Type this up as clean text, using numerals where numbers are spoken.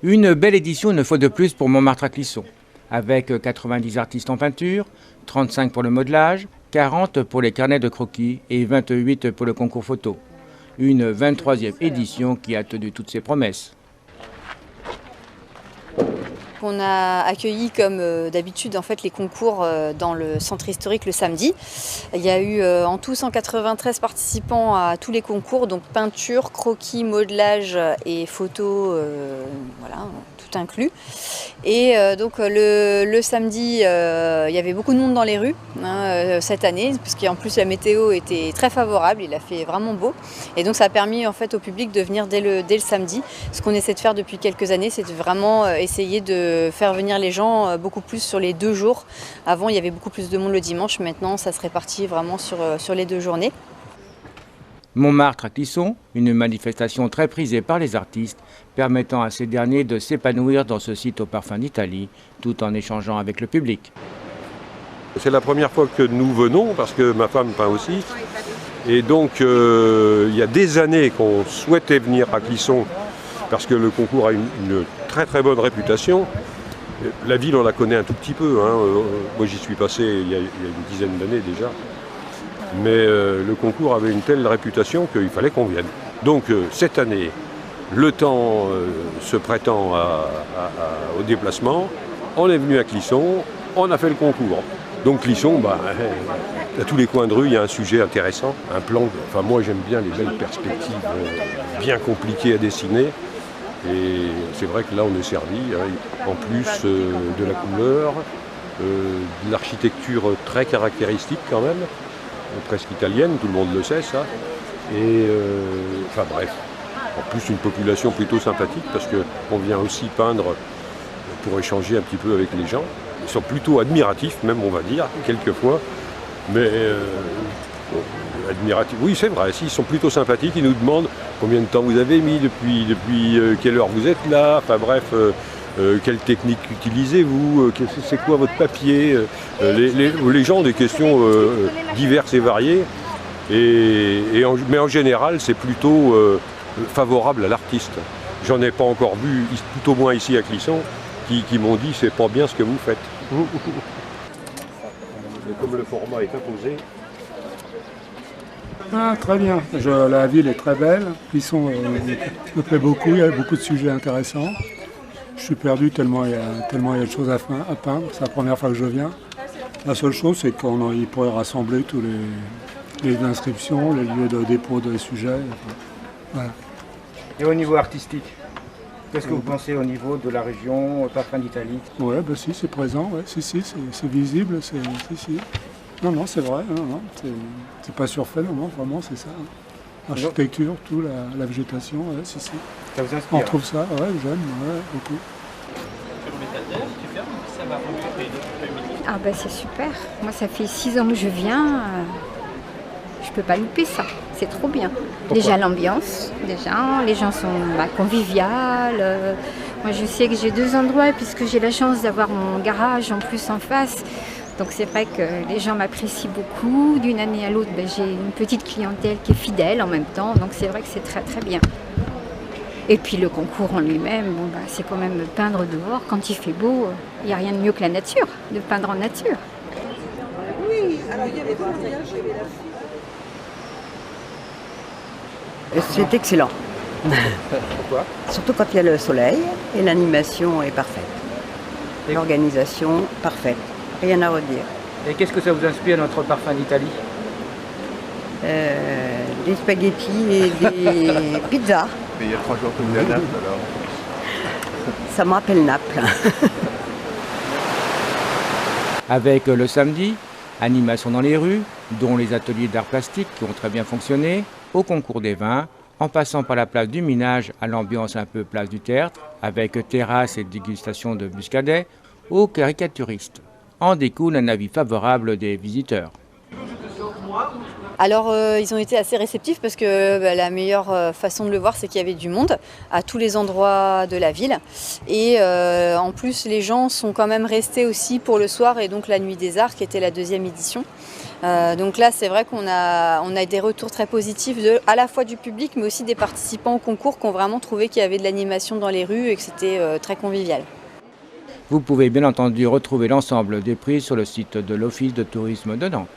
Une belle édition une fois de plus pour Montmartre à Clisson, avec 90 artistes en peinture, 35 pour le modelage, 40 pour les carnets de croquis et 28 pour le concours photo. Une 23e édition qui a tenu toutes ses promesses. On a accueilli comme d'habitude en fait les concours dans le centre historique le samedi. Il y a eu en tout 193 participants à tous les concours, donc peinture, croquis, modelage et photo, voilà, tout inclus. Et donc le samedi, il y avait beaucoup de monde dans les rues cette année, parce qu'en plus la météo était très favorable, il a fait vraiment beau. Et donc ça a permis en fait au public de venir dès le samedi. Ce qu'on essaie de faire depuis quelques années, c'est de vraiment essayer de faire venir les gens beaucoup plus sur les 2 jours. Avant, il y avait beaucoup plus de monde le dimanche, maintenant ça se répartit vraiment sur les 2 journées. Montmartre à Clisson, une manifestation très prisée par les artistes, permettant à ces derniers de s'épanouir dans ce site au parfum d'Italie, tout en échangeant avec le public. C'est la première fois que nous venons, parce que ma femme peint aussi. Et donc, il y a des années qu'on souhaitait venir à Clisson, parce que le concours a une très très bonne réputation. La ville, on la connaît un tout petit peu. Moi, j'y suis passé il y a une dizaine d'années déjà. Mais le concours avait une telle réputation qu'il fallait qu'on vienne. Donc cette année, le temps se prêtant au déplacement, on est venu à Clisson, on a fait le concours. Donc Clisson, à tous les coins de rue, il y a un sujet intéressant, un plan. Enfin moi j'aime bien les belles perspectives bien compliquées à dessiner. Et c'est vrai que là on est servi, en plus de la couleur, de l'architecture très caractéristique quand même. Presque italienne, tout le monde le sait ça. Et enfin bref, en plus une population plutôt sympathique parce qu'on vient aussi peindre pour échanger un petit peu avec les gens. Ils sont plutôt admiratifs même on va dire, quelquefois. Mais admiratifs, oui c'est vrai, ils sont plutôt sympathiques, ils nous demandent combien de temps vous avez mis, depuis quelle heure vous êtes là, enfin bref. Quelle technique utilisez-vous? C'est quoi votre papier? Les gens ont des questions diverses et variées, mais en général, c'est plutôt favorable à l'artiste. J'en ai pas encore vu, tout au moins ici à Clisson, qui m'ont dit c'est pas bien ce que vous faites. Et comme le format est imposé. Ah, très bien. La ville est très belle. Clisson me plaît beaucoup, il y a beaucoup de sujets intéressants. Je suis perdu tellement il y a de choses à peindre. C'est la première fois que je viens. La seule chose, c'est qu'il pourrait rassembler tous les inscriptions, les lieux de dépôt de sujets. Voilà. Et au niveau artistique, qu'est-ce que vous pensez au niveau de la région, parfum d'Italie? Oui, si, c'est présent. Ouais. Si, c'est visible. Si. Non, c'est vrai. Non, c'est pas surfait. Non, vraiment, c'est ça. L'architecture, tout, la végétation, si. Ça vous inspire? On trouve ça, j'aime, beaucoup. Ah c'est super. Moi ça fait 6 ans que je viens. Je peux pas louper ça. C'est trop bien. Pourquoi? Déjà l'ambiance, les gens sont conviviales. Moi je sais que j'ai 2 endroits puisque j'ai la chance d'avoir mon garage en plus en face. Donc c'est vrai que les gens m'apprécient beaucoup. D'une année à l'autre, j'ai une petite clientèle qui est fidèle en même temps. Donc c'est vrai que c'est très très bien. Et puis le concours en lui-même, c'est quand même peindre dehors. Quand il fait beau, il n'y a rien de mieux que la nature, de peindre en nature. Oui, alors il y avait pas C'est excellent. Pourquoi? Surtout quand il y a le soleil et l'animation est parfaite. L'organisation parfaite. Rien à redire. Et qu'est-ce que ça vous inspire notre parfum d'Italie? Des spaghettis et des pizzas. Mais il y a 3 jours que vous êtes à Naples alors. Ça me rappelle Naples. Avec le samedi, animation dans les rues, dont les ateliers d'art plastique qui ont très bien fonctionné, au concours des vins, en passant par la place du Minage à l'ambiance un peu place du théâtre, avec terrasse et dégustation de muscadet, aux caricaturistes. En découle un avis favorable des visiteurs. Alors ils ont été assez réceptifs parce que la meilleure façon de le voir, c'est qu'il y avait du monde à tous les endroits de la ville. Et en plus, les gens sont quand même restés aussi pour le soir et donc la Nuit des Arts qui était la 2e édition. Donc là, c'est vrai qu'on a des retours très positifs à la fois du public mais aussi des participants au concours qui ont vraiment trouvé qu'il y avait de l'animation dans les rues et que c'était très convivial. Vous pouvez bien entendu retrouver l'ensemble des prix sur le site de l'Office de tourisme de Nantes.